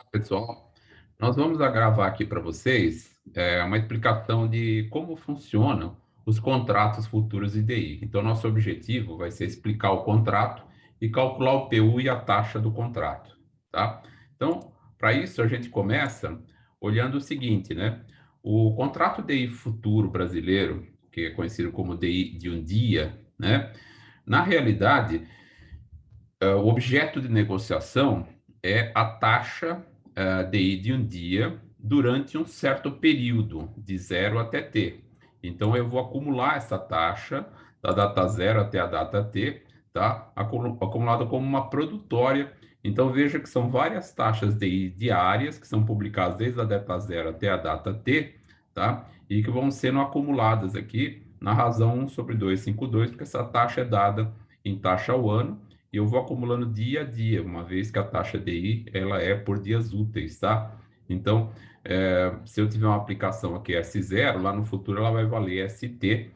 Pessoal, nós vamos gravar aqui para vocês uma explicação de como funcionam os contratos futuros IDI. Então, nosso objetivo vai ser explicar o contrato e calcular o PU e a taxa do contrato, tá? Então, para isso, a gente começa olhando o seguinte, né? O contrato DI futuro brasileiro, que é conhecido como DI de um dia, né? Na realidade, o objeto de negociação é a taxa de um dia durante um certo período, de zero até t. Então, eu vou acumular essa taxa da data zero até a data t, tá? Acumulada como uma produtória. Então, veja que são várias taxas DI diárias que são publicadas desde a data zero até a data t, tá? E que vão sendo acumuladas aqui na razão 1 sobre 252, porque essa taxa é dada em taxa ao ano e eu vou acumulando dia a dia, uma vez que a taxa DI ela é por dias úteis, tá? Então, se eu tiver uma aplicação aqui S0, lá no futuro ela vai valer ST,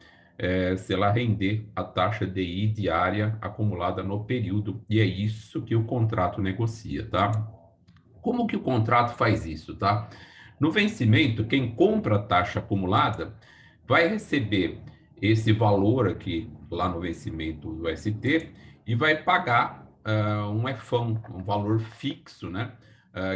se ela render a taxa DI diária acumulada no período, e é isso que o contrato negocia, tá? Como que o contrato faz isso, tá? No vencimento, quem compra a taxa acumulada vai receber esse valor aqui lá no vencimento do ST e vai pagar um EFão, um valor fixo, né?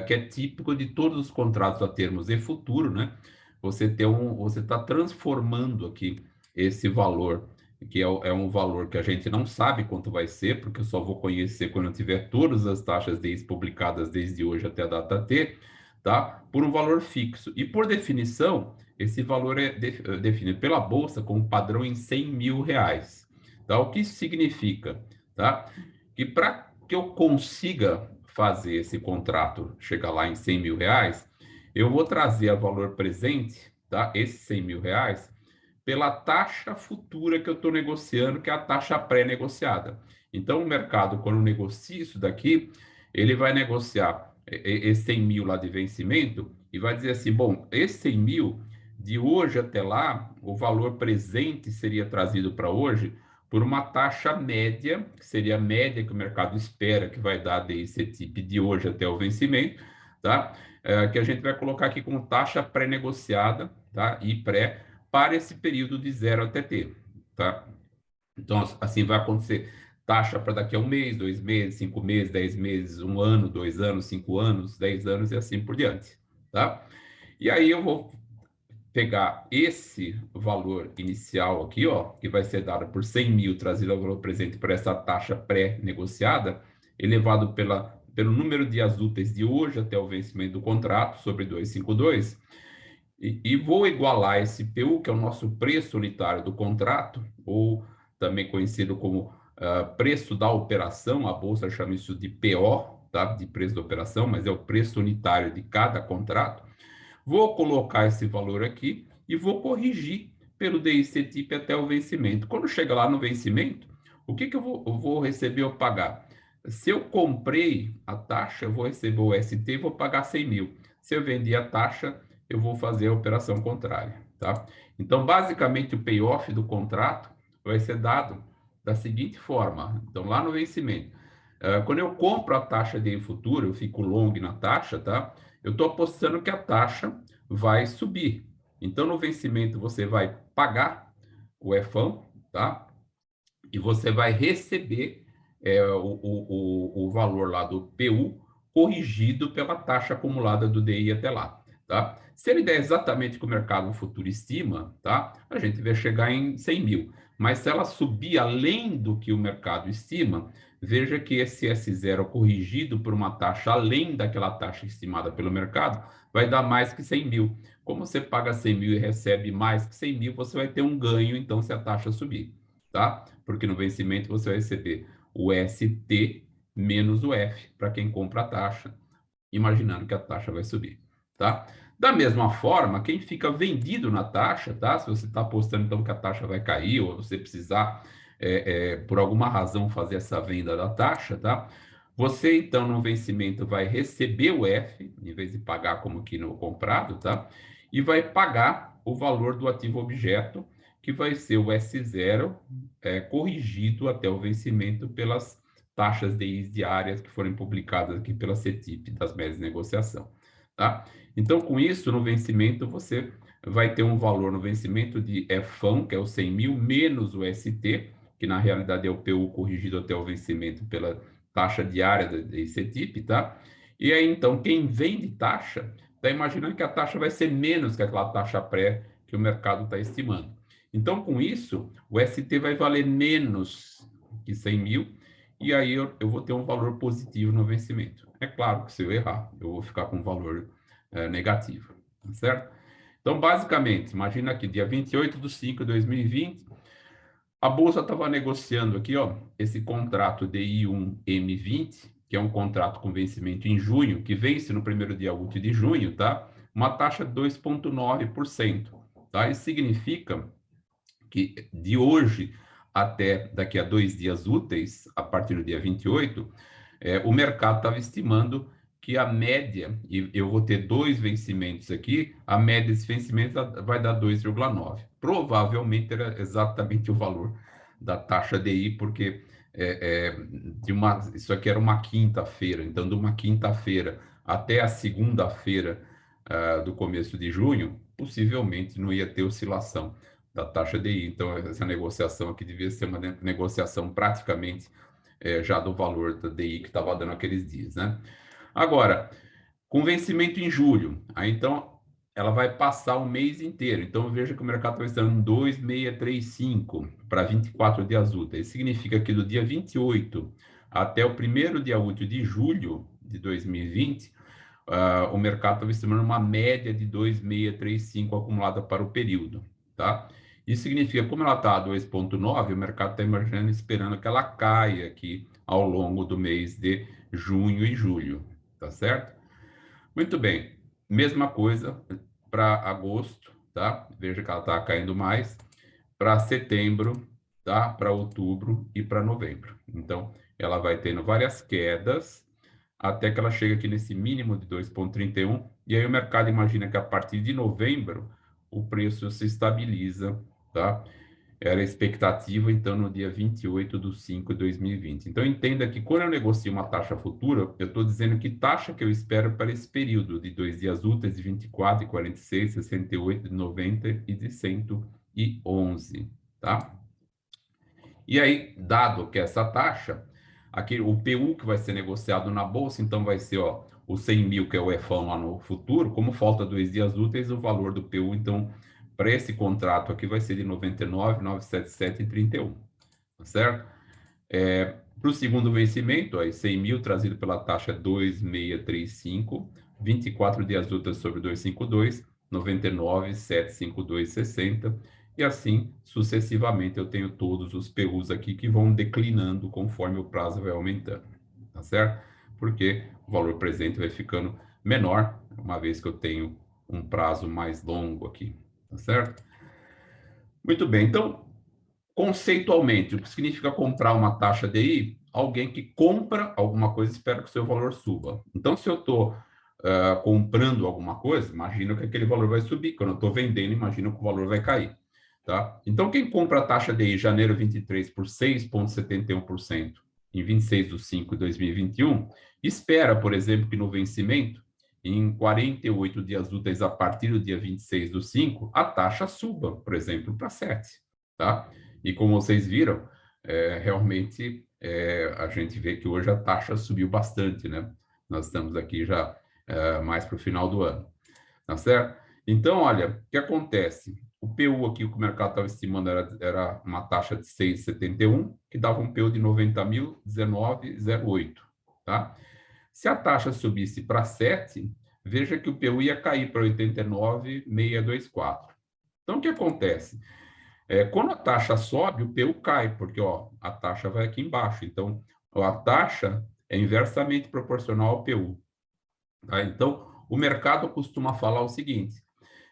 Que é típico de todos os contratos a termos e futuro, né? Você está transformando aqui esse valor, que é um valor que a gente não sabe quanto vai ser, porque eu só vou conhecer quando eu tiver todas as taxas DIs publicadas desde hoje até a data T, tá? Por um valor fixo. E por definição, esse valor é definido pela Bolsa como padrão em 100 mil reais. Tá? O que isso significa? Tá? Que para que eu consiga fazer esse contrato chegar lá em 100 mil reais, eu vou trazer a valor presente, tá? Esses 100 mil reais, pela taxa futura que eu estou negociando, que é a taxa pré-negociada. Então, o mercado, quando negocia isso daqui, ele vai negociar esse 100 mil lá de vencimento e vai dizer assim, bom, esse 100 mil, de hoje até lá, o valor presente seria trazido para hoje por uma taxa média, que seria a média que o mercado espera que vai dar desse tipo de hoje até o vencimento, tá? Que a gente vai colocar aqui como taxa pré-negociada, tá? E pré para esse período de zero até t, tá? Então, assim vai acontecer taxa para daqui a um mês, 2 meses, 5 meses, 10 meses, um ano, 2 anos, 5 anos, 10 anos e assim por diante, tá? E aí eu vou pegar esse valor inicial aqui, ó, que vai ser dado por 100 mil, trazido ao valor presente por essa taxa pré-negociada, elevado pelo número de dias úteis de hoje até o vencimento do contrato, sobre 252, e vou igualar esse PU, que é o nosso preço unitário do contrato, ou também conhecido como preço da operação, a Bolsa chama isso de PO, tá? De preço da operação, mas é o preço unitário de cada contrato. Vou colocar esse valor aqui e vou corrigir pelo DIC-TIP até o vencimento. Quando chega lá no vencimento, o que eu vou receber ou pagar? Se eu comprei a taxa, eu vou receber o ST e vou pagar 100 mil. Se eu vendi a taxa, eu vou fazer a operação contrária, tá? Então, basicamente, o payoff do contrato vai ser dado da seguinte forma. Então, lá no vencimento, quando eu compro a taxa de futuro, eu fico long na taxa, tá? Eu estou apostando que a taxa vai subir. Então, no vencimento, você vai pagar o EFão, tá? E você vai receber o valor lá do PU corrigido pela taxa acumulada do DI até lá, tá? Se ele der exatamente o que o mercado futuro estima, tá? A gente vai chegar em 100 mil. Mas se ela subir além do que o mercado estima, veja que esse S0 corrigido por uma taxa além daquela taxa estimada pelo mercado, vai dar mais que 100 mil. Como você paga 100 mil e recebe mais que 100 mil, você vai ter um ganho, então, se a taxa subir, tá? Porque no vencimento você vai receber o ST menos o F para quem compra a taxa, imaginando que a taxa vai subir, tá? Da mesma forma, quem fica vendido na taxa, tá? Se você está apostando então que a taxa vai cair ou você precisar por alguma razão fazer essa venda da taxa, tá? Você então no vencimento vai receber o F, em vez de pagar como aqui no comprado, tá? E vai pagar o valor do ativo objeto, que vai ser o S0 corrigido até o vencimento pelas taxas DI diárias que forem publicadas aqui pela CETIP, das médias de negociação, tá? Então, com isso, no vencimento, você vai ter um valor no vencimento de EFAM, que é o 100 mil, menos o ST, que na realidade é o PU corrigido até o vencimento pela taxa diária da CETIP, tá? E aí, então, quem vende taxa, está imaginando que a taxa vai ser menos que aquela taxa pré que o mercado está estimando. Então, com isso, o ST vai valer menos que 100 mil, e aí eu vou ter um valor positivo no vencimento. É claro que se eu errar, eu vou ficar com um valor negativo, tá certo? Então, basicamente, imagina aqui, dia 28/5/2020, a Bolsa estava negociando aqui, ó, esse contrato DI1M20, que é um contrato com vencimento em junho, que vence no primeiro dia útil de junho, tá? Uma taxa de 2,9%, tá? Isso significa que de hoje até daqui a 2 dias úteis, a partir do dia 28, o mercado estava estimando que a média, e eu vou ter 2 vencimentos aqui, a média desse vencimento vai dar 2,9. Provavelmente era exatamente o valor da taxa DI, porque isso aqui era uma quinta-feira, então de uma quinta-feira até a segunda-feira do começo de junho, possivelmente não ia ter oscilação da taxa DI. Então, essa negociação aqui devia ser uma negociação praticamente já do valor da DI que estava dando aqueles dias, né? Agora, com vencimento em julho, aí então ela vai passar o mês inteiro. Então, veja que o mercado está estando em 2,635 para 24 dias úteis. Significa que do dia 28 até o primeiro dia útil de julho de 2020, o mercado estava estimando uma média de 2,635 acumulada para o período, tá? Isso significa, como ela está a 2,9, o mercado está imaginando, esperando que ela caia aqui ao longo do mês de junho e julho, tá certo? Muito bem, mesma coisa para agosto, tá? Veja que ela está caindo mais, para setembro, tá? Para outubro e para novembro. Então, ela vai tendo várias quedas, até que ela chega aqui nesse mínimo de 2,31, e aí o mercado imagina que a partir de novembro o preço se estabiliza, tá? Era a expectativa, então, no dia 28/5/2020. Então, entenda que quando eu negocio uma taxa futura, eu estou dizendo que taxa que eu espero para esse período de 2 dias úteis, de 24, de 46, 68, de 90 e de 111, tá? E aí, dado que essa taxa, aqui, o PU que vai ser negociado na Bolsa, então vai ser ó, o 100 mil, que é o EFAM lá no futuro, como falta 2 dias úteis, o valor do PU, então, para esse contrato aqui vai ser de 99,977,31, tá certo? Para o segundo vencimento, aí 100 mil trazido pela taxa 2,635, 24 dias úteis sobre 252, 99,752,60, e assim sucessivamente eu tenho todos os PUs aqui que vão declinando conforme o prazo vai aumentando, tá certo? Porque o valor presente vai ficando menor, uma vez que eu tenho um prazo mais longo aqui, tá certo? Muito bem, então conceitualmente, o que significa comprar uma taxa DI? Alguém que compra alguma coisa e espera que o seu valor suba. Então, se eu estou comprando alguma coisa, imagino que aquele valor vai subir. Quando eu estou vendendo, imagino que o valor vai cair. Tá? Então, quem compra a taxa DI janeiro 23 por 6,71% em 26/5/2021, espera, por exemplo, que no vencimento, em 48 dias úteis a partir do dia 26/5, a taxa suba, por exemplo, para 7. Tá? E como vocês viram, realmente a gente vê que hoje a taxa subiu bastante, né? Nós estamos aqui já mais para o final do ano, tá certo? Então, olha, o que acontece? O PU aqui, o que o mercado estava estimando era uma taxa de 6,71, que dava um PU de 90.019,08, tá? Se a taxa subisse para 7, veja que o PU ia cair para 89.624. Então, o que acontece? Quando a taxa sobe, o PU cai, porque ó, a taxa vai aqui embaixo. Então, a taxa é inversamente proporcional ao PU. Tá? Então, o mercado costuma falar o seguinte: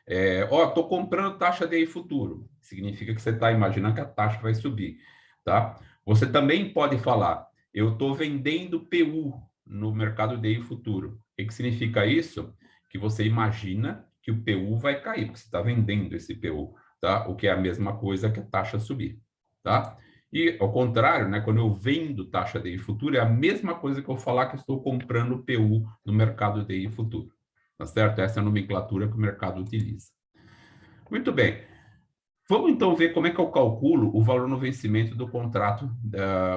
estou comprando taxa DI futuro. Significa que você está imaginando que a taxa vai subir. Tá? Você também pode falar: eu estou vendendo PU no mercado DI futuro. O que significa isso? Que você imagina que o PU vai cair, porque você está vendendo esse PU. Tá? O que é a mesma coisa que a taxa subir, tá? E, ao contrário, né, quando eu vendo taxa DI futuro, é a mesma coisa que eu falar que eu estou comprando PU no mercado DI futuro. Tá certo? Essa é a nomenclatura que o mercado utiliza. Muito bem. Vamos então ver como é que eu calculo o valor no vencimento do contrato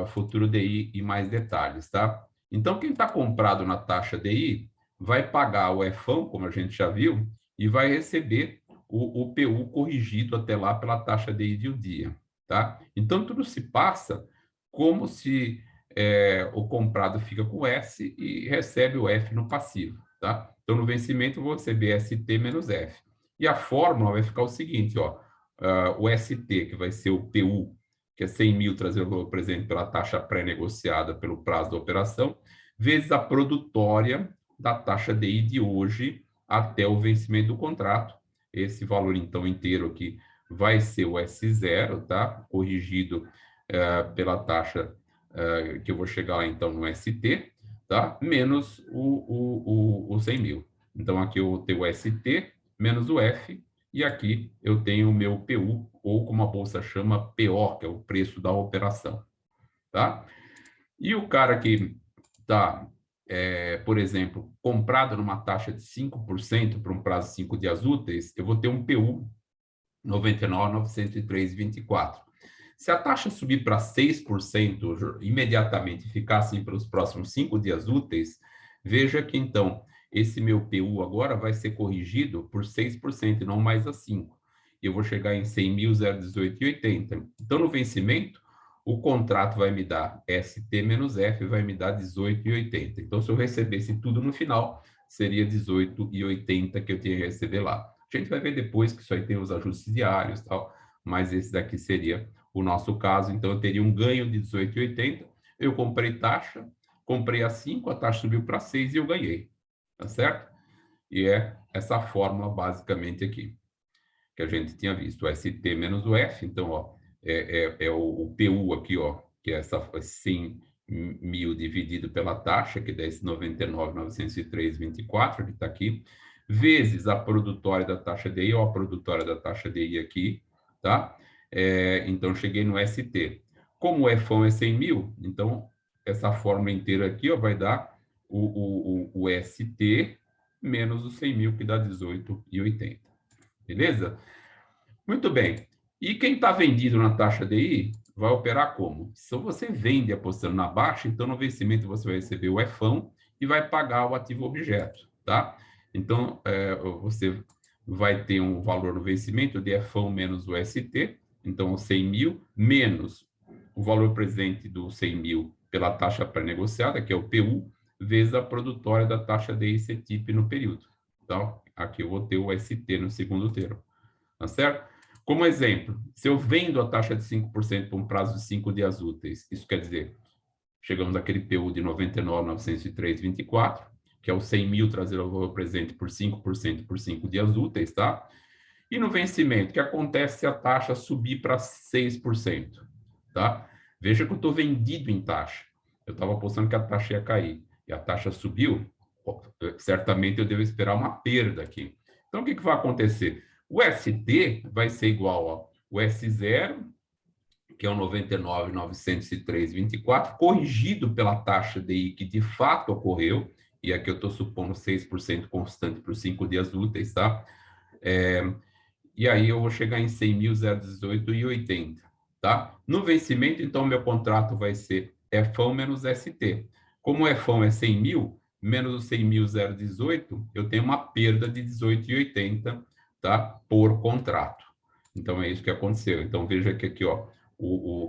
futuro DI em mais detalhes, tá? Então, quem está comprado na taxa DI vai pagar o EFão, como a gente já viu, e vai receber o PU corrigido até lá pela taxa DI de um dia, tá? Então, tudo se passa como se o comprado fica com S e recebe o F no passivo, tá? Então, no vencimento, eu vou receber ST menos F. E a fórmula vai ficar o seguinte, ó, o ST, que vai ser o PU, que é 100 mil trazido ao valor presente pela taxa pré-negociada pelo prazo da operação, vezes a produtória da taxa DI de hoje até o vencimento do contrato. Esse valor, então, inteiro aqui vai ser o S0, tá? Corrigido pela taxa que eu vou chegar, então, no ST, tá? Menos o 100 mil. Então, aqui eu vou ter o ST menos o F, e aqui eu tenho o meu PU, ou como a bolsa chama, PO, que é o preço da operação, tá? E o cara que está, por exemplo, comprado numa taxa de 5% por um prazo de 5 dias úteis, eu vou ter um PU 99.903,24. Se a taxa subir para 6% imediatamente e ficar assim pelos próximos 5 dias úteis, veja que então esse meu PU agora vai ser corrigido por 6% e não mais a 5%. E eu vou chegar em 100.018,80. Então, no vencimento, o contrato vai me dar ST menos F, vai me dar 18,80. Então, se eu recebesse tudo no final, seria 18,80 que eu tinha que receber lá. A gente vai ver depois que isso aí tem os ajustes diários e tal, mas esse daqui seria o nosso caso. Então, eu teria um ganho de 18,80. Eu comprei taxa, comprei a 5, a taxa subiu para 6 e eu ganhei. Tá certo? E é essa fórmula basicamente aqui, que a gente tinha visto. O ST menos o F, então, ó, é o PU aqui, ó, que é essa 100 mil dividido pela taxa, que dá esse 99.903,24, que está aqui, vezes a produtória da taxa DI, ou a produtória da taxa DI aqui, tá? Então, cheguei no ST. Como o Fão é 100 mil, então, essa fórmula inteira aqui, ó, vai dar o ST menos os 100 mil, que dá 18,80. Beleza? Muito bem. E quem está vendido na taxa DI vai operar como? Se você vende apostando na baixa, então no vencimento você vai receber o EFão e vai pagar o ativo objeto, tá? Então, você vai ter um valor no vencimento de EFão menos o ST, então 100 mil, menos o valor presente do 100 mil pela taxa pré-negociada, que é o PU, vezes a produtória da taxa DI CETIP no período. Então, aqui eu vou ter o ST no segundo termo, tá certo? Como exemplo, se eu vendo a taxa de 5% por um prazo de 5 dias úteis, isso quer dizer, chegamos àquele PU de 99.903,24, que é o 100 mil trazido ao valor presente por 5% por 5 dias úteis, tá? E no vencimento, o que acontece se a taxa subir para 6%, tá? Veja que eu estou vendido em taxa. Eu estava apostando que a taxa ia cair, e a taxa subiu, certamente eu devo esperar uma perda aqui. Então, o que vai acontecer? O ST vai ser igual ao S0, que é o 99.903,24, corrigido pela taxa DI que de fato ocorreu, e aqui eu estou supondo 6% constante por 5 dias úteis, tá? E aí eu vou chegar em 100.018,80, tá? No vencimento, então, meu contrato vai ser EFão menos ST. Como o EFão é 100 mil, menos os 100.018, eu tenho uma perda de 18,80, tá? Por contrato. Então, é isso que aconteceu. Então, veja que aqui, ó,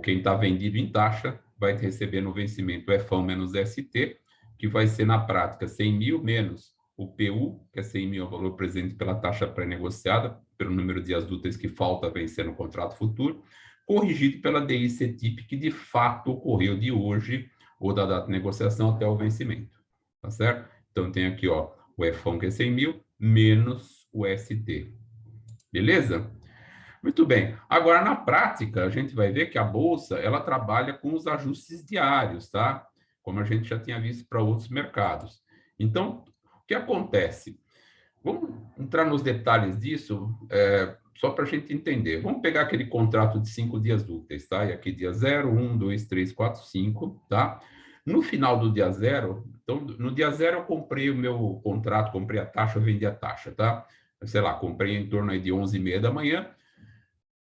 quem está vendido em taxa vai receber no vencimento EFão menos ST, que vai ser, na prática, 100 mil menos o PU, que é 100 mil, é o valor presente pela taxa pré-negociada, pelo número de dias úteis que falta vencer no contrato futuro, corrigido pela DI CETIP, que de fato ocorreu de hoje, ou da data de negociação até o vencimento. Tá certo? Então, tem aqui, ó, o EFão, que é 100 mil, menos o ST. Beleza? Muito bem. Agora, na prática, a gente vai ver que a Bolsa, ela trabalha com os ajustes diários, tá? Como a gente já tinha visto para outros mercados. Então, o que acontece? Vamos entrar nos detalhes disso só para a gente entender. Vamos pegar aquele contrato de 5 dias úteis, tá? E aqui dia 0, 1, 2, 3, 4, 5, tá? No final do dia 0, então, no dia 0 eu comprei o meu contrato, comprei a taxa, eu vendi a taxa, tá? Sei lá, comprei em torno aí de 11h30 da manhã.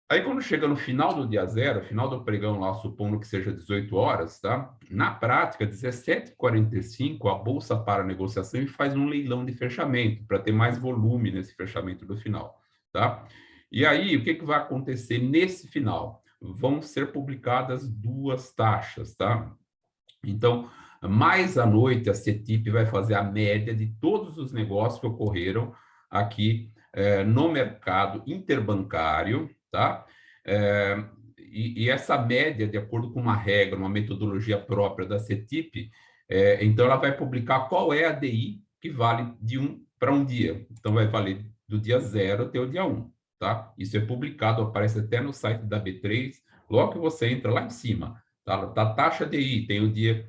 Aí, quando chega no final do dia 0, final do pregão lá, supondo que seja 18 horas, tá? Na prática, 17h45, a Bolsa para a negociação e faz um leilão de fechamento, para ter mais volume nesse fechamento do final, tá? E aí, o que, que vai acontecer nesse final? Vão ser publicadas duas taxas, tá? Então, mais à noite, a CETIP vai fazer a média de todos os negócios que ocorreram aqui no mercado interbancário, tá? É, e essa média, de acordo com uma regra, uma metodologia própria da CETIP, então ela vai publicar qual é a DI que vale de um para um dia. Então, vai valer do dia 0 até o dia 1, tá? Isso é publicado, aparece até no site da B3, logo que você entra lá em cima. Tá, da taxa DI, tem o dia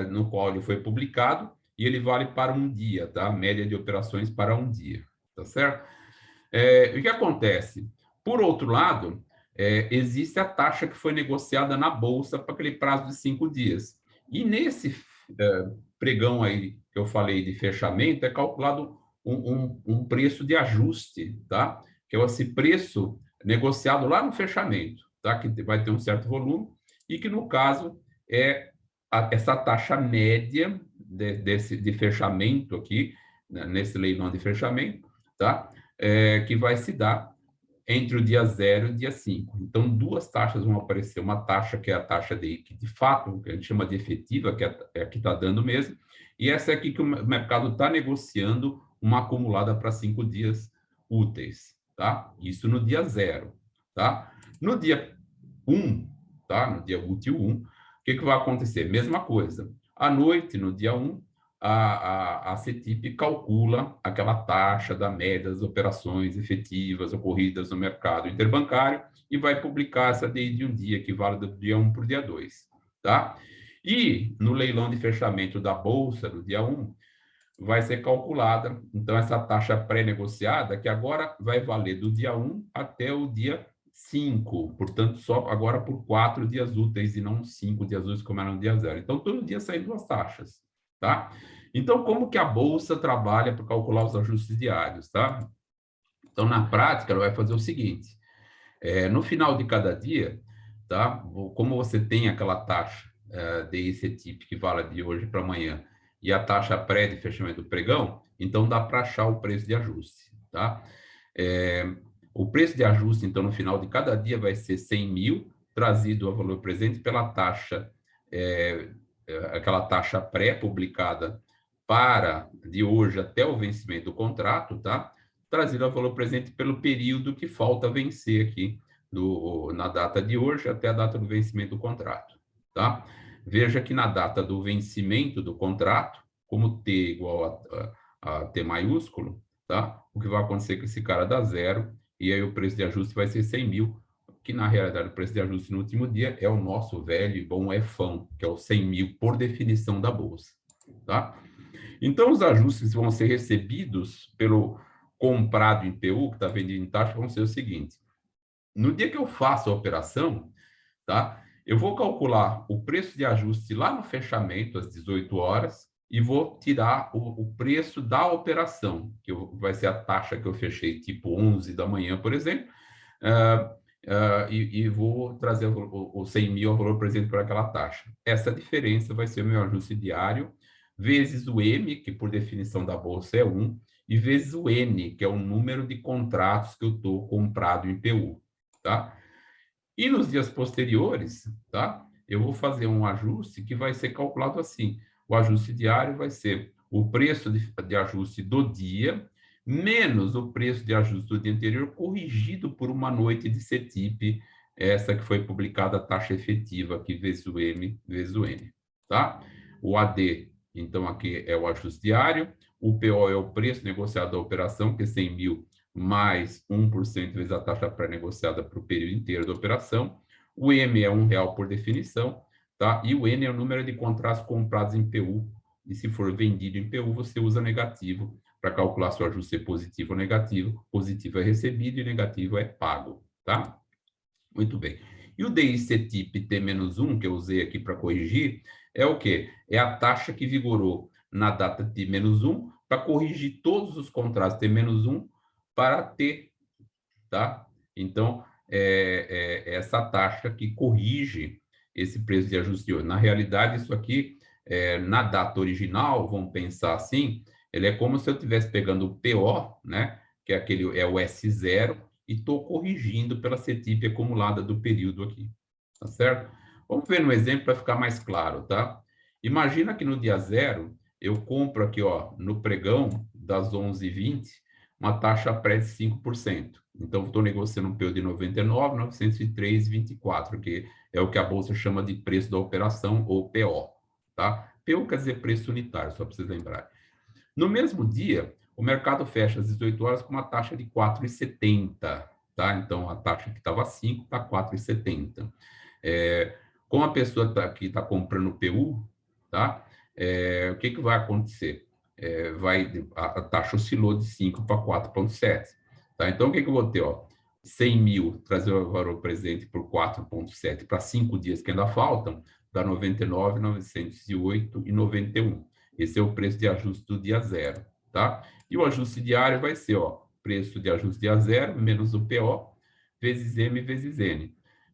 no qual ele foi publicado e ele vale para um dia, tá? Média de operações para um dia, tá certo? O que acontece? Por outro lado, existe a taxa que foi negociada na Bolsa para aquele prazo de 5 dias. E nesse pregão aí que eu falei de fechamento, é calculado um preço de ajuste, tá? Que é esse preço negociado lá no fechamento, tá? Que vai ter um certo volume e que, no caso, é essa taxa média de fechamento aqui, né, nesse leilão de fechamento, tá? Que vai se dar entre o dia 0 e o dia 5. Então, duas taxas vão aparecer. Uma taxa que é a taxa que de fato, que a gente chama de efetiva, que é a que está dando mesmo, e essa é aqui que o mercado está negociando uma acumulada para 5 dias úteis, tá? Isso no dia 0, tá? No dia 1, tá? No dia útil 1, o que vai acontecer? Mesma coisa. À noite, no dia 1, a CETIP calcula aquela taxa da média das operações efetivas ocorridas no mercado interbancário e vai publicar essa DI de um dia, que vale do dia 1 para o dia 2, tá? E no leilão de fechamento da Bolsa, do dia 1, vai ser calculada, então, essa taxa pré-negociada, que agora vai valer do dia 1 até o dia 5, portanto, só agora por 4 dias úteis e não 5 dias úteis, como era no dia 0. Então, todo dia saem duas taxas, tá? Então, como que a Bolsa trabalha para calcular os ajustes diários, tá? Então, na prática, ela vai fazer o seguinte, no final de cada dia, tá? Como você tem aquela taxa de CETIP que vale de hoje para amanhã e a taxa pré de fechamento do pregão, então dá para achar o preço de ajuste, tá? O preço de ajuste, então, no final de cada dia vai ser 100 mil, trazido a valor presente pela taxa, aquela taxa pré-publicada para de hoje até o vencimento do contrato, tá? Trazido a valor presente pelo período que falta vencer aqui, na data de hoje até a data do vencimento do contrato, tá? Veja que na data do vencimento do contrato, como T igual a T maiúsculo, tá? O que vai acontecer é que esse cara dá 0 e aí o preço de ajuste vai ser 100 mil, que na realidade o preço de ajuste no último dia é o nosso velho e bom EFão, que é o 100 mil por definição da Bolsa, tá? Então, os ajustes vão ser recebidos pelo comprado em PU, que está vendido em taxa, vão ser o seguinte: no dia que eu faço a operação, tá? Eu vou calcular o preço de ajuste lá no fechamento, às 18 horas, e vou tirar o preço da operação, que vai ser a taxa que eu fechei, tipo 11 da manhã, por exemplo, e vou trazer o 100 mil ao valor presente por aquela taxa. Essa diferença vai ser o meu ajuste diário, vezes o M, que por definição da Bolsa é 1, e vezes o N, que é o número de contratos que eu estou comprado em PU, tá? E nos dias posteriores, tá? Eu vou fazer um ajuste que vai ser calculado assim. O ajuste diário vai ser o preço de ajuste do dia, menos o preço de ajuste do dia anterior, corrigido por uma noite de CETIP, essa que foi publicada a taxa efetiva, aqui vezes o M, vezes o N, tá? O AD, então, aqui é o ajuste diário, o PO é o preço negociado da operação, que é 100 mil mais 1% vezes a taxa pré-negociada para o período inteiro da operação. O M é R$ 1 por definição, tá? E o N é o número de contratos comprados em PU, e se for vendido em PU, você usa negativo para calcular se o ajuste é positivo ou negativo. Positivo é recebido e negativo é pago, tá? Muito bem. E o DICTIP T-1, que eu usei aqui para corrigir, é o quê? É a taxa que vigorou na data T-1 para corrigir todos os contratos T-1 para T, tá? Então, é essa taxa que corrige esse preço de ajuste de hoje. Na realidade, isso aqui, na data original, vamos pensar assim, ele é como se eu estivesse pegando o PO, né? Que é o S0, e estou corrigindo pela CETIP acumulada do período aqui, tá certo? Vamos ver no exemplo para ficar mais claro, tá? Imagina que no dia zero, eu compro aqui, ó, no pregão das 11h20, uma taxa pré de 5%. Então, estou negociando um PU de 99, 903,24, que é o que a Bolsa chama de preço da operação, ou PO, tá? PU quer dizer preço unitário, só para vocês lembrarem. No mesmo dia, o mercado fecha às 18 horas com uma taxa de 4,70, tá? Então, a taxa que estava 5 está 4,70. Como a pessoa que está comprando PU, tá? O que vai acontecer? A taxa oscilou de 5 para 4,7. Tá? Então, o que eu vou ter? Ó, 100 mil, trazer o valor presente por 4,7 para 5 dias que ainda faltam, dá 99.908,91. Esse é o preço de ajuste do dia zero, tá? E o ajuste diário vai ser, ó, preço de ajuste dia zero menos o PO vezes M vezes N.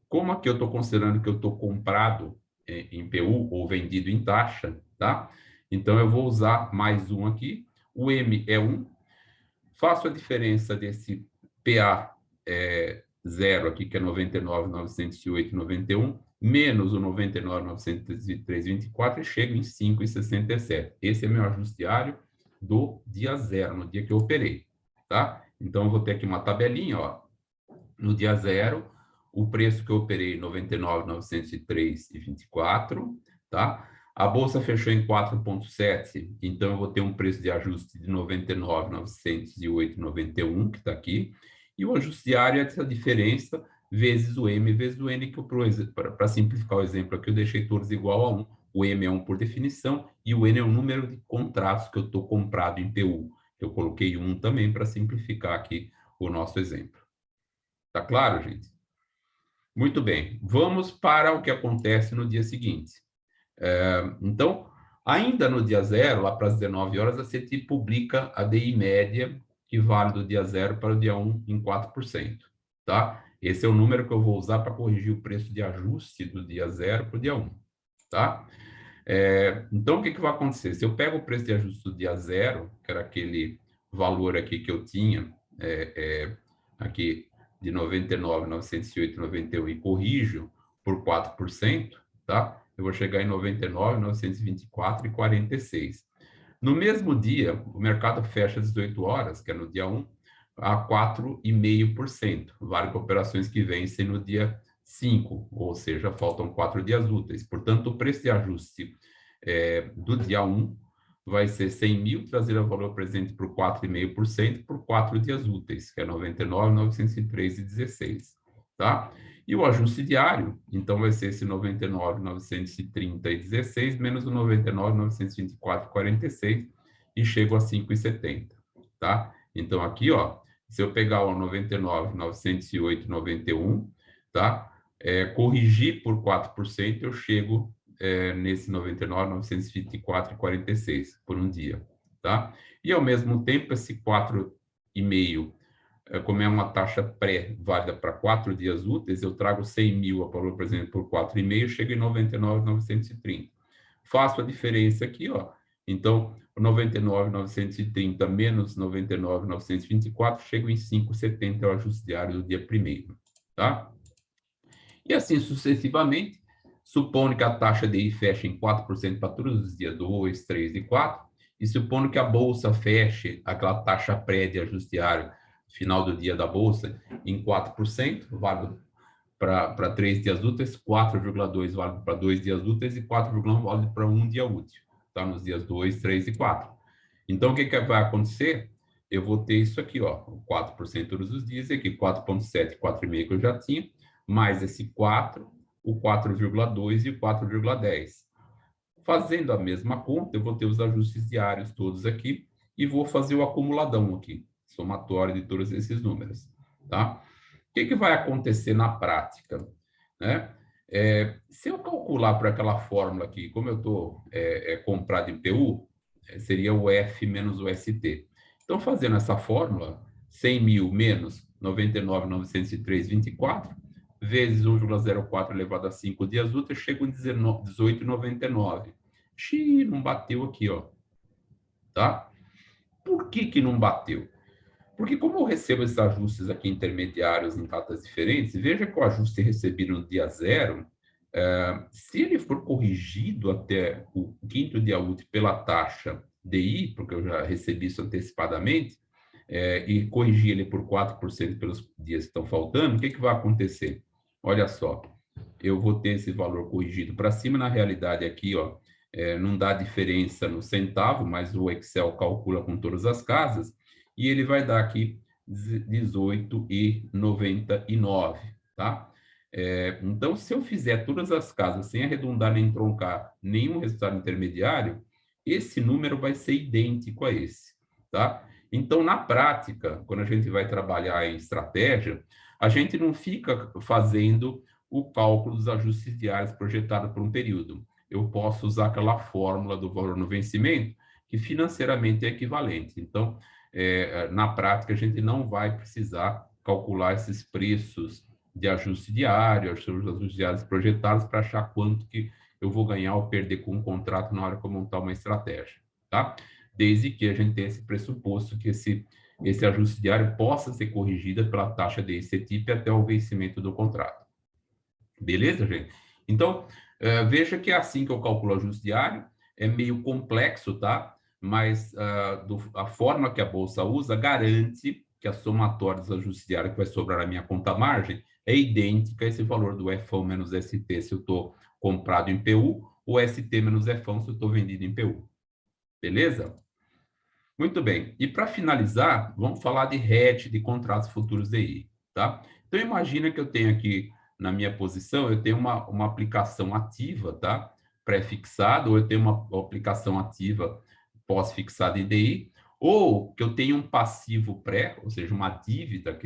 Como aqui eu estou considerando que eu estou comprado em PU ou vendido em taxa, tá? Então eu vou usar mais um aqui. O M é 1. Faço a diferença desse PA zero aqui, que é 99.908,91, menos o 99.903,24 e chego em 5,67. Esse é meu ajuste diário do dia zero, no dia que eu operei, tá? Então, eu vou ter aqui uma tabelinha, ó. No dia zero, o preço que eu operei, 99.903,24, tá? A bolsa fechou em 4,7, então eu vou ter um preço de ajuste de 99.908,91, que está aqui, e o ajuste diário é essa diferença vezes o M vezes o N, que para simplificar o exemplo aqui, eu deixei todos igual a 1. O M é 1 por definição, e o N é o número de contratos que eu estou comprado em PU. Eu coloquei 1 também para simplificar aqui o nosso exemplo. Tá claro, gente? Muito bem. Vamos para o que acontece no dia seguinte. Então, ainda no dia zero, lá para as 19 horas, a CETIP publica a DI média, que vale do dia zero para o dia 1 em 4%. Tá? Esse é o número que eu vou usar para corrigir o preço de ajuste do dia zero para o dia 1. Tá? Então, o que vai acontecer? Se eu pego o preço de ajuste do dia zero, que era aquele valor aqui que eu tinha, aqui de 99.908,91 e corrijo por 4%, tá? Eu vou chegar em 99.924,46. No mesmo dia, o mercado fecha às 18 horas, que é no dia 1, a 4,5%. Vale para operações que vencem no dia 5, ou seja, faltam 4 dias úteis. Portanto, o preço de ajuste do dia 1 vai ser 100 mil, trazer o valor presente por 4,5% por 4 dias úteis, que é 99.903,16, tá? E o ajuste diário, então, vai ser esse 99.930,16 menos o 99.924,46 e chego a 5,70, tá? Então, aqui, ó, se eu pegar o 99.908,91, tá? Corrigir por 4%, eu chego nesse 99.924,46 por um dia, tá? E, ao mesmo tempo, esse 4,5, como é uma taxa pré válida para 4 dias úteis, eu trago 100 mil a valor presente por 4,5, chego em 99.930. Faço a diferença aqui, ó. Então, 99.930 menos 99.924, chego em 5,70, é o ajuste diário do dia 1º, tá? E assim sucessivamente, supondo que a taxa DI feche em 4% para todos os dias 2, 3 e 4, e supondo que a bolsa feche aquela taxa pré de ajuste diário final do dia da bolsa em 4%, válido para 3 dias úteis, 4,2 válido para 2 dias úteis e 4,1 válido para 1 dia útil, tá? Nos dias 2, 3 e 4. Então, o que vai acontecer? Eu vou ter isso aqui, ó, 4% todos os dias, aqui 4,7, 4,5 que eu já tinha, mais esse 4, o 4,2 e o 4,10. Fazendo a mesma conta, eu vou ter os ajustes diários todos aqui, e vou fazer o acumuladão aqui, somatório de todos esses números, tá? O que vai acontecer na prática, né? Se eu calcular por aquela fórmula aqui, como eu estou comprado em PU, seria o F menos o ST. Então, fazendo essa fórmula, 100 mil menos 99.903,24, vezes 1,04 elevado a 5 dias úteis, chega em 18,99. Xiii, não bateu aqui, ó. Tá? Por que não bateu? Porque como eu recebo esses ajustes aqui intermediários em datas diferentes, veja que o ajuste recebido no dia zero, se ele for corrigido até o quinto dia útil pela taxa DI, porque eu já recebi isso antecipadamente, e corrigir ele por 4% pelos dias que estão faltando, o que vai acontecer? Olha só, eu vou ter esse valor corrigido para cima, na realidade aqui, ó, não dá diferença no centavo, mas o Excel calcula com todas as casas, e ele vai dar aqui 18,99, tá? Então, se eu fizer todas as casas sem arredondar nem troncar nenhum resultado intermediário, esse número vai ser idêntico a esse, tá? Então, na prática, quando a gente vai trabalhar em estratégia, a gente não fica fazendo o cálculo dos ajustes diários projetados por um período. Eu posso usar aquela fórmula do valor no vencimento, que financeiramente é equivalente. Então, na prática, a gente não vai precisar calcular esses preços de ajuste diário, os ajustes diários projetados, para achar quanto que eu vou ganhar ou perder com um contrato na hora que eu montar uma estratégia, tá? Desde que a gente tenha esse pressuposto que esse ajuste diário possa ser corrigido pela taxa de ICTIP até o vencimento do contrato. Beleza, gente? Então, veja que é assim que eu calculo o ajuste diário, é meio complexo, tá? Mas a forma que a Bolsa usa garante que a somatória dos ajustes diários que vai sobrar na minha conta margem é idêntica a esse valor do F1 menos ST se eu estou comprado em PU, ou ST menos F1 se eu estou vendido em PU. Beleza? Muito bem. E para finalizar, vamos falar de hedge de contratos futuros DI, tá? Então, imagina que eu tenho aqui na minha posição, eu tenho uma aplicação ativa, tá? Pré-fixada, ou eu tenho uma aplicação ativa pós-fixada em DI, ou que eu tenho um passivo pré, ou seja, uma dívida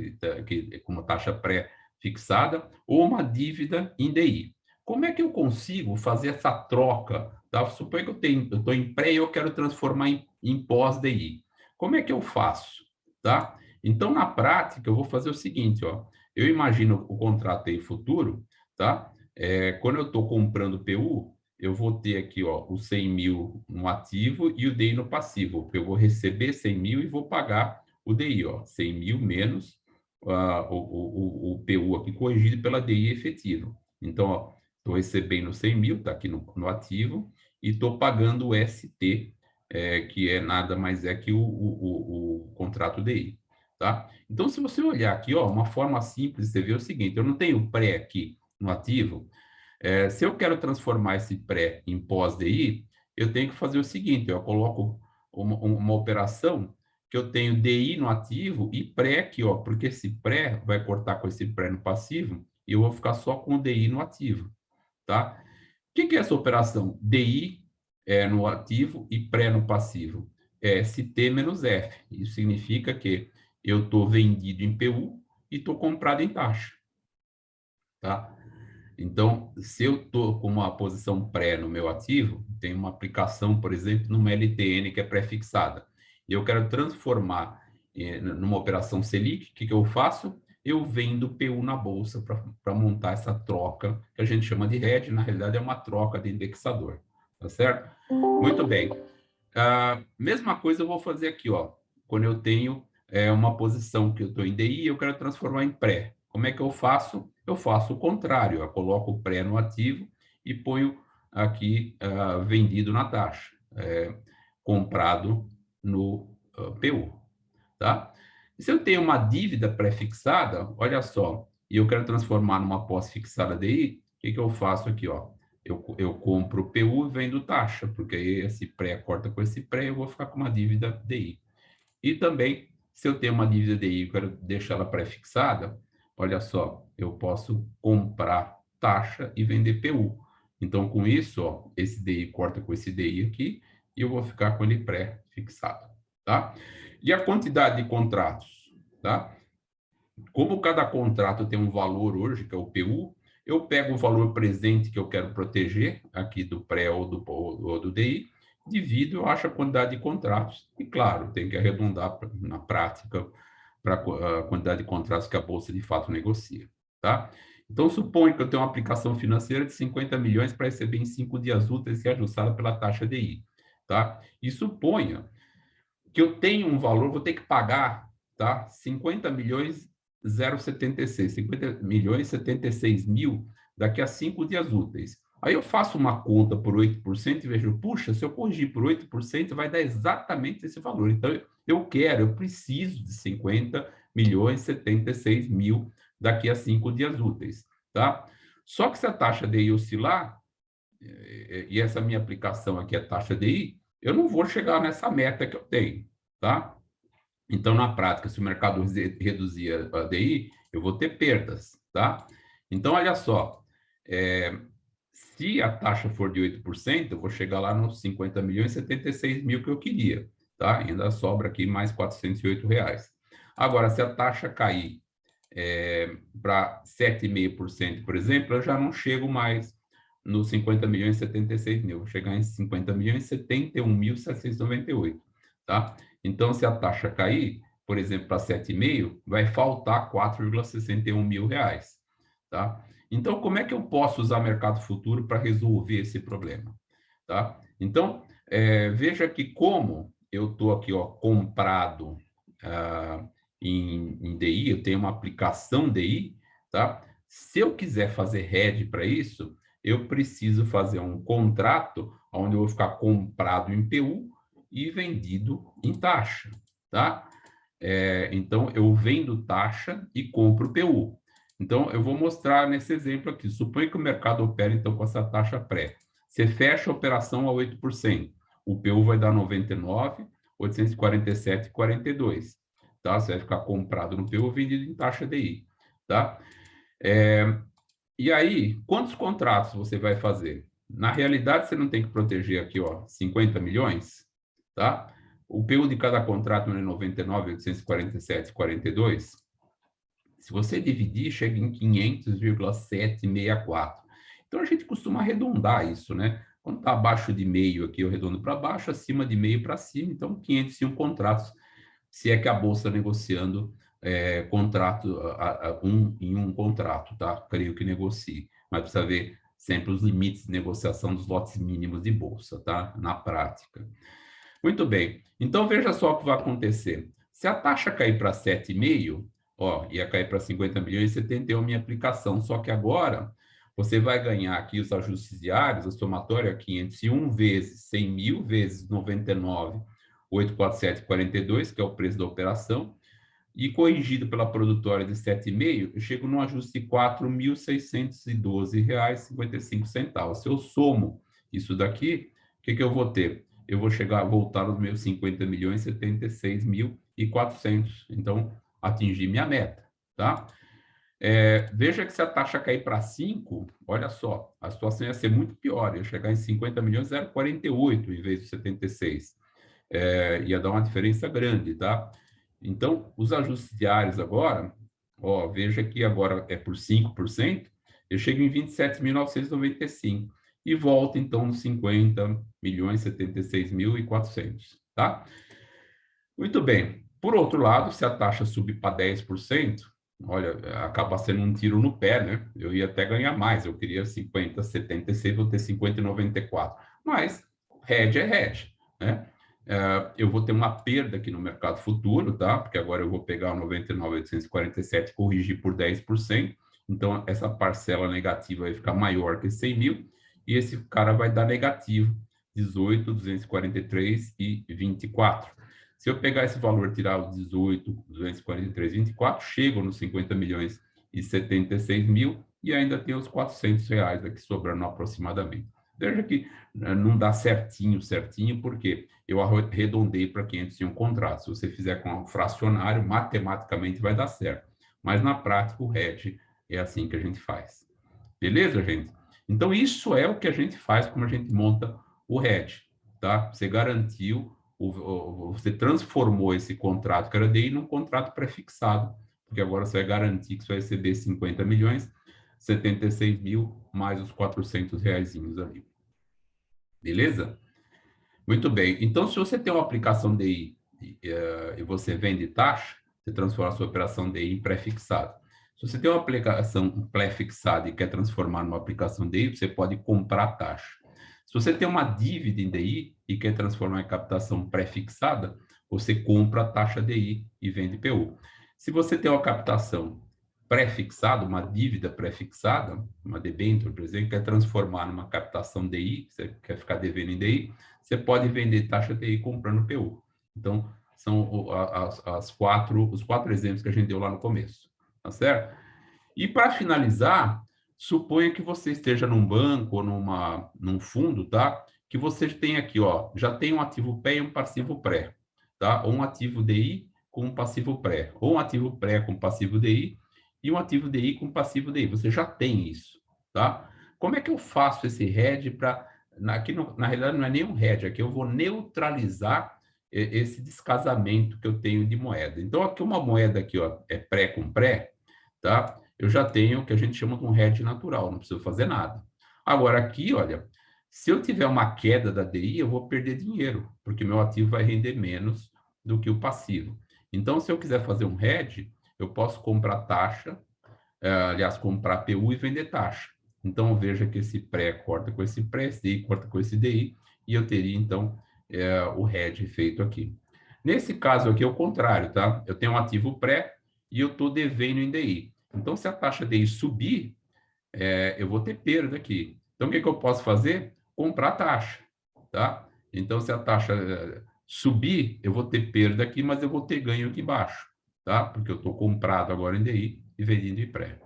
com uma taxa pré-fixada, ou uma dívida em DI. Como é que eu consigo fazer essa troca? Tá? Suponha que eu estou em pré e eu quero transformar em pós-DI. Como é que eu faço? Tá? Então, na prática, eu vou fazer o seguinte, ó. Eu imagino o contrato aí futuro, tá? Quando eu estou comprando PU, eu vou ter aqui, ó, os 100 mil no ativo e o DI no passivo, porque eu vou receber 100 mil e vou pagar o DI, ó, 100 mil menos o PU aqui corrigido pela DI efetiva. Então, ó, estou recebendo 100 mil, está aqui no ativo, e estou pagando o ST, que é nada mais que o contrato DI. Tá? Então, se você olhar aqui, ó, uma forma simples de você ver o seguinte: eu não tenho pré aqui no ativo. Se eu quero transformar esse pré em pós-DI, eu tenho que fazer o seguinte: eu coloco uma operação que eu tenho DI no ativo e pré aqui, ó, porque esse pré vai cortar com esse pré no passivo e eu vou ficar só com o DI no ativo. Tá? O que é essa operação? DI no ativo e pré no passivo. É ST menos F. Isso significa que eu estou vendido em PU e estou comprado em taxa. Tá? Então, se eu estou com uma posição pré no meu ativo, tem uma aplicação, por exemplo, numa LTN que é pré-fixada, e eu quero transformar numa operação Selic, o que eu faço? Eu vendo PU na bolsa para montar essa troca, que a gente chama de hedge, na realidade é uma troca de indexador, tá certo? Muito bem. Mesma coisa eu vou fazer aqui, ó, quando eu tenho uma posição que eu estou em DI e eu quero transformar em pré. Como é que eu faço? Eu faço o contrário, eu coloco o pré no ativo e ponho aqui vendido na taxa, comprado no PU, tá? E se eu tenho uma dívida pré-fixada, olha só, e eu quero transformar numa pós-fixada DI, o que eu faço aqui, ó? Eu compro o PU e vendo taxa, porque aí esse pré corta com esse pré, eu vou ficar com uma dívida DI. E também, se eu tenho uma dívida DI e quero deixar ela pré-fixada, olha só, eu posso comprar taxa e vender PU. Então, com isso, ó, esse DI corta com esse DI aqui e eu vou ficar com ele pré-fixado. tá? E a quantidade de contratos, tá? Como cada contrato tem um valor hoje, que é o PU, eu pego o valor presente que eu quero proteger, aqui do pré ou do DI, divido, eu acho a quantidade de contratos. E, claro, tem que arredondar na prática para a quantidade de contratos que a Bolsa de fato negocia, tá? Então, suponho que eu tenho uma aplicação financeira de 50 milhões para receber em 5 dias úteis e ajustada pela taxa DI, tá? E suponha que eu tenho um valor, vou ter que pagar, tá? 50 milhões 0,76, 50 milhões 76 mil daqui a 5 dias úteis. Aí eu faço uma conta por 8% e vejo, puxa, se eu corrigir por 8%, vai dar exatamente esse valor. Então, eu preciso de 50 milhões 76 mil daqui a 5 dias úteis, tá? Só que se a taxa DI oscilar, e essa minha aplicação aqui é taxa DI, eu não vou chegar nessa meta que eu tenho, tá? Então, na prática, se o mercado reduzir a DI, eu vou ter perdas, tá? Então, olha só, se a taxa for de 8%, eu vou chegar lá nos 50 milhões e 76 mil que eu queria, tá? Ainda sobra aqui mais R$ 408. Agora, se a taxa cair para 7,5%, por exemplo, eu já não chego mais nos 50 milhões e 76 mil, vou chegar em 50 milhões e 71.798, tá? Então, se a taxa cair, por exemplo, para 7,5, vai faltar 4,61 mil reais, tá? Então, como é que eu posso usar mercado futuro para resolver esse problema, tá? Então, veja que como eu estou aqui, ó, comprado em DI, eu tenho uma aplicação DI, tá? Se eu quiser fazer hedge para isso, eu preciso fazer um contrato onde eu vou ficar comprado em PU e vendido em taxa, tá? Então, eu vendo taxa e compro PU. Então, eu vou mostrar nesse exemplo aqui. Suponha que o mercado opera, então, com essa taxa pré. Você fecha a operação a 8%. O PU vai dar 99.847,42. Tá? Você vai ficar comprado no PU, vendido em taxa DI. Tá? E aí, quantos contratos você vai fazer? Na realidade, você não tem que proteger aqui, ó, 50 milhões, tá? O PU de cada contrato é 99.847,42. Se você dividir, chega em 500,764. Então, a gente costuma arredondar isso, né? Quando está abaixo de meio aqui, eu arredondo para baixo, acima de meio para cima. Então, 501 contratos, se é que a Bolsa negociando contrato em um contrato, tá? Creio que negocie. Mas precisa ver sempre os limites de negociação dos lotes mínimos de Bolsa, tá? Na prática. Muito bem. Então, veja só o que vai acontecer. Se a taxa cair para 7,5, ó, ia cair para 50 milhões e você tem a minha aplicação. Só que agora você vai ganhar aqui os ajustes diários, a somatória 501 vezes 100 mil vezes 99.847,42, que é o preço da operação, e corrigido pela produtora de 7,5, eu chego num ajuste de R$ 4.612,55. Se eu somo isso daqui, o que eu vou ter? Eu vou voltar aos meus 50 milhões 76.400. Então, atingi minha meta, tá? Veja que se a taxa cair para 5, olha só, a situação ia ser muito pior, ia chegar em 50 milhões 0,48 em vez de 76. Ia dar uma diferença grande, tá? Então, os ajustes diários agora, ó, veja que agora é por 5%, eu chego em 27.995 e volto, então, nos 50 milhões 76.400, tá? Muito bem. Por outro lado, se a taxa subir para 10%, olha, acaba sendo um tiro no pé, né? Eu ia até ganhar mais, eu queria 50,76, vou ter 50,94. Mas, hedge é hedge, né? Eu vou ter uma perda aqui no mercado futuro, tá? Porque agora eu vou pegar o 99.847 e corrigir por 10%. Então, essa parcela negativa vai ficar maior que 100 mil e esse cara vai dar negativo 18.243,24. Se eu pegar esse valor, tirar os 18.243,24, chego nos 50 milhões e 76 mil e ainda tem os R$ 400 aqui sobrando aproximadamente. Veja que não dá certinho, porque eu arredondei para 501 contratos. Se você fizer com um fracionário, matematicamente vai dar certo. Mas na prática, o hedge é assim que a gente faz. Beleza, gente? Então, isso é o que a gente faz, como a gente monta o hedge, tá? Você garantiu você transformou esse contrato que era DI num contrato pré-fixado, porque agora você vai garantir que você vai receber 50 milhões, 76 mil, mais os 400 reaisinhos ali. Beleza? Muito bem. Então, se você tem uma aplicação DI e você vende taxa, você transforma a sua operação DI em pré-fixado. Se você tem uma aplicação pré-fixada e quer transformar numa aplicação DI, você pode comprar taxa. Se você tem uma dívida em DI e quer transformar em captação pré-fixada, você compra a taxa DI e vende PU. Se você tem uma captação pré-fixada, uma dívida pré-fixada, uma debênture, por exemplo, quer transformar numa captação DI, você quer ficar devendo em DI, você pode vender taxa DI comprando PU. Então, são os quatro exemplos que a gente deu lá no começo, tá certo? E para finalizar, suponha que você esteja num banco ou num fundo, tá? Que você tem aqui, ó, já tem um ativo pré e um passivo pré, tá? Ou um ativo DI com um passivo pré, ou um ativo pré com passivo DI e um ativo DI com passivo DI. Você já tem isso, tá? Como é que eu faço esse hedge para... Aqui, na realidade, não é nem um hedge, aqui eu vou neutralizar esse descasamento que eu tenho de moeda. Então, aqui uma moeda aqui, ó, é pré com pré, tá? Eu já tenho o que a gente chama de um hedge natural, não preciso fazer nada. Agora, aqui, olha, se eu tiver uma queda da DI, eu vou perder dinheiro, porque meu ativo vai render menos do que o passivo. Então, se eu quiser fazer um hedge, eu posso comprar taxa, aliás, comprar PU e vender taxa. Então, veja que esse pré corta com esse pré, esse DI corta com esse DI, e eu teria, então, o hedge feito aqui. Nesse caso aqui é o contrário, tá? Eu tenho um ativo pré e eu estou devendo em DI. Então, se a taxa DI subir, eu vou ter perda aqui. Então, o que eu posso fazer? Comprar taxa, tá? Então, se a taxa subir, eu vou ter perda aqui, mas eu vou ter ganho aqui embaixo, tá? Porque eu estou comprado agora em DI e vendendo em pré.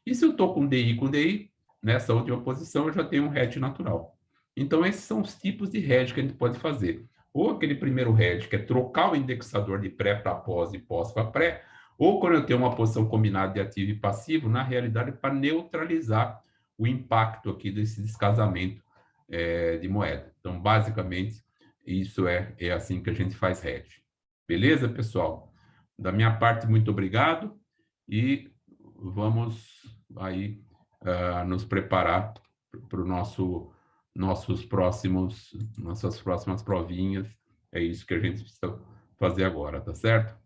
E se eu estou com DI, nessa última posição, eu já tenho um hedge natural. Então, esses são os tipos de hedge que a gente pode fazer. Ou aquele primeiro hedge, que é trocar o indexador de pré para pós e pós para pré, ou quando eu tenho uma posição combinada de ativo e passivo, na realidade, para neutralizar o impacto aqui desse descasamento de moeda. Então, basicamente, isso é assim que a gente faz hedge. Beleza, pessoal? Da minha parte, muito obrigado e vamos aí nos preparar para o nossas próximas provinhas. É isso que a gente precisa fazer agora, tá certo?